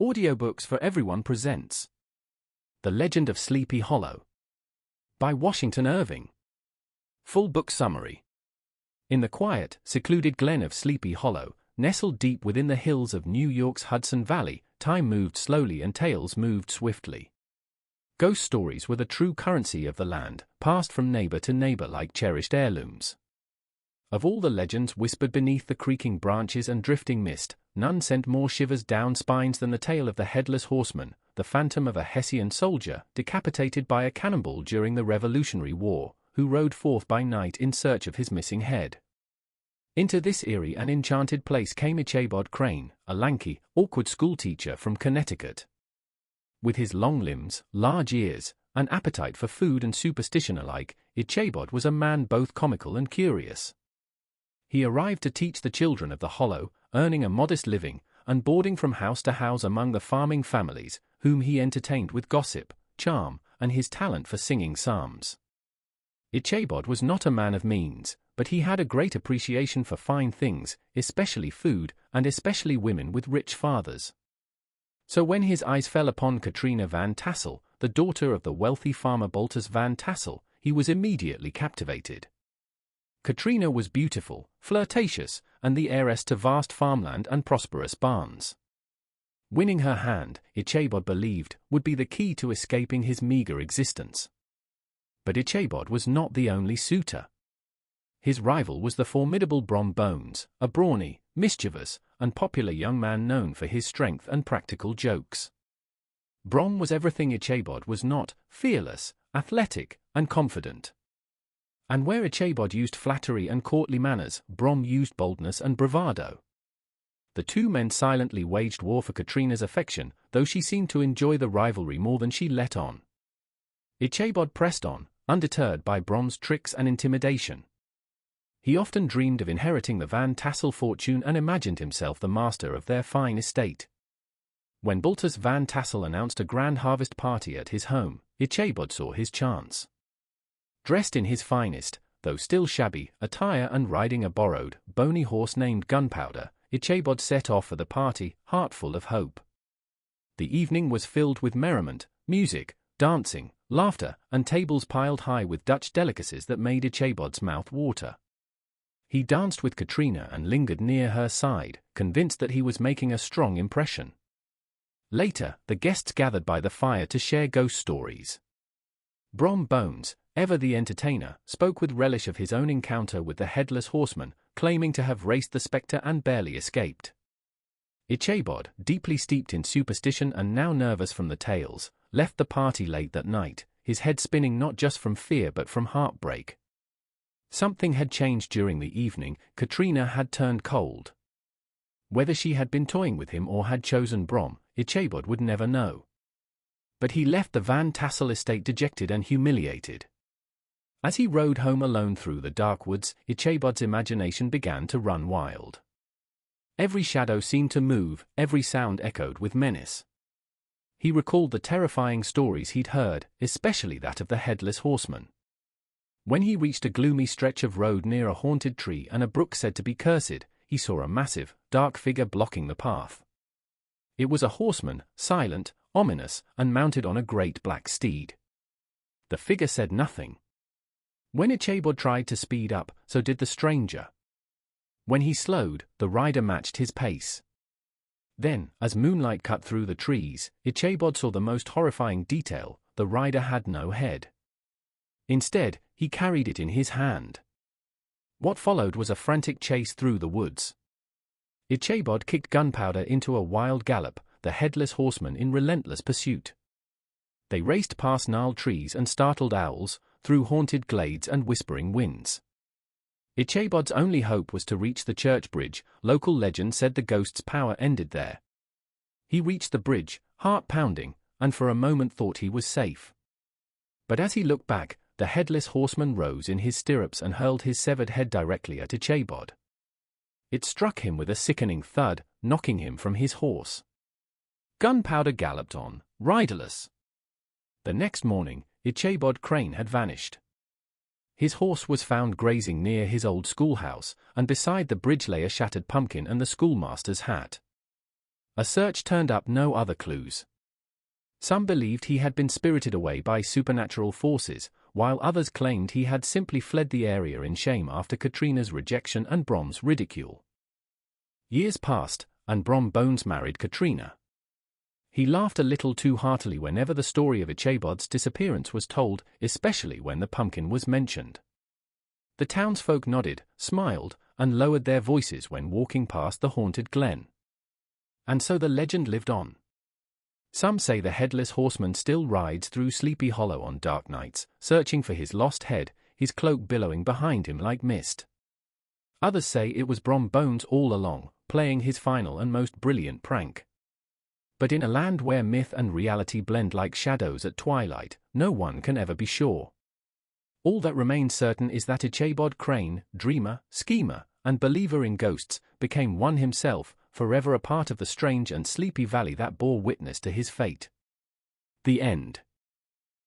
Audiobooks for Everyone presents The Legend of Sleepy Hollow by Washington Irving. Full book summary. In the quiet, secluded glen of Sleepy Hollow, nestled deep within the hills of New York's Hudson Valley, time moved slowly and tales moved swiftly. Ghost stories were the true currency of the land, passed from neighbor to neighbor like cherished heirlooms. Of all the legends whispered beneath the creaking branches and drifting mist, none sent more shivers down spines than the tale of the Headless Horseman, the phantom of a Hessian soldier decapitated by a cannonball during the Revolutionary War, who rode forth by night in search of his missing head. Into this eerie and enchanted place came Ichabod Crane, a lanky, awkward schoolteacher from Connecticut. With his long limbs, large ears, an appetite for food and superstition alike, Ichabod was a man both comical and curious. He arrived to teach the children of the Hollow, earning a modest living, and boarding from house to house among the farming families, whom he entertained with gossip, charm, and his talent for singing psalms. Ichabod was not a man of means, but he had a great appreciation for fine things, especially food, and especially women with rich fathers. So when his eyes fell upon Katrina Van Tassel, the daughter of the wealthy farmer Boisterous Van Tassel, he was immediately captivated. Katrina was beautiful, flirtatious, and the heiress to vast farmland and prosperous barns. Winning her hand, Ichabod believed, would be the key to escaping his meager existence. But Ichabod was not the only suitor. His rival was the formidable Brom Bones, a brawny, mischievous, and popular young man known for his strength and practical jokes. Brom was everything Ichabod was not: fearless, athletic, and confident. And where Ichabod used flattery and courtly manners, Brom used boldness and bravado. The two men silently waged war for Katrina's affection, though she seemed to enjoy the rivalry more than she let on. Ichabod pressed on, undeterred by Brom's tricks and intimidation. He often dreamed of inheriting the Van Tassel fortune and imagined himself the master of their fine estate. When Boisterous Van Tassel announced a grand harvest party at his home, Ichabod saw his chance. Dressed in his finest, though still shabby, attire and riding a borrowed, bony horse named Gunpowder, Ichabod set off for the party, heart full of hope. The evening was filled with merriment, music, dancing, laughter, and tables piled high with Dutch delicacies that made Ichabod's mouth water. He danced with Katrina and lingered near her side, convinced that he was making a strong impression. Later, the guests gathered by the fire to share ghost stories. Brom Bones, ever the entertainer, spoke with relish of his own encounter with the Headless Horseman, claiming to have raced the spectre and barely escaped. Ichabod, deeply steeped in superstition and now nervous from the tales, left the party late that night, his head spinning not just from fear but from heartbreak. Something had changed during the evening. Katrina had turned cold. Whether she had been toying with him or had chosen Brom, Ichabod would never know. But he left the Van Tassel estate dejected and humiliated. As he rode home alone through the dark woods, Ichabod's imagination began to run wild. Every shadow seemed to move, every sound echoed with menace. He recalled the terrifying stories he'd heard, especially that of the Headless Horseman. When he reached a gloomy stretch of road near a haunted tree and a brook said to be cursed, he saw a massive, dark figure blocking the path. It was a horseman, silent, ominous, and mounted on a great black steed. The figure said nothing. When Ichabod tried to speed up, so did the stranger. When he slowed, the rider matched his pace. Then, as moonlight cut through the trees, Ichabod saw the most horrifying detail: the rider had no head. Instead, he carried it in his hand. What followed was a frantic chase through the woods. Ichabod kicked Gunpowder into a wild gallop, the Headless Horseman in relentless pursuit. They raced past gnarled trees and startled owls, through haunted glades and whispering winds. Ichabod's only hope was to reach the church bridge. Local legend said the ghost's power ended there. He reached the bridge, heart pounding, and for a moment thought he was safe. But as he looked back, the Headless Horseman rose in his stirrups and hurled his severed head directly at Ichabod. It struck him with a sickening thud, knocking him from his horse. Gunpowder galloped on, riderless. The next morning, Ichabod Crane had vanished. His horse was found grazing near his old schoolhouse, and beside the bridge lay a shattered pumpkin and the schoolmaster's hat. A search turned up no other clues. Some believed he had been spirited away by supernatural forces, while others claimed he had simply fled the area in shame after Katrina's rejection and Brom's ridicule. Years passed, and Brom Bones married Katrina. He laughed a little too heartily whenever the story of Ichabod's disappearance was told, especially when the pumpkin was mentioned. The townsfolk nodded, smiled, and lowered their voices when walking past the haunted glen. And so the legend lived on. Some say the Headless Horseman still rides through Sleepy Hollow on dark nights, searching for his lost head, his cloak billowing behind him like mist. Others say it was Brom Bones all along, playing his final and most brilliant prank. But in a land where myth and reality blend like shadows at twilight, no one can ever be sure. All that remains certain is that Ichabod Crane, dreamer, schemer, and believer in ghosts, became one himself, forever a part of the strange and sleepy valley that bore witness to his fate. The end.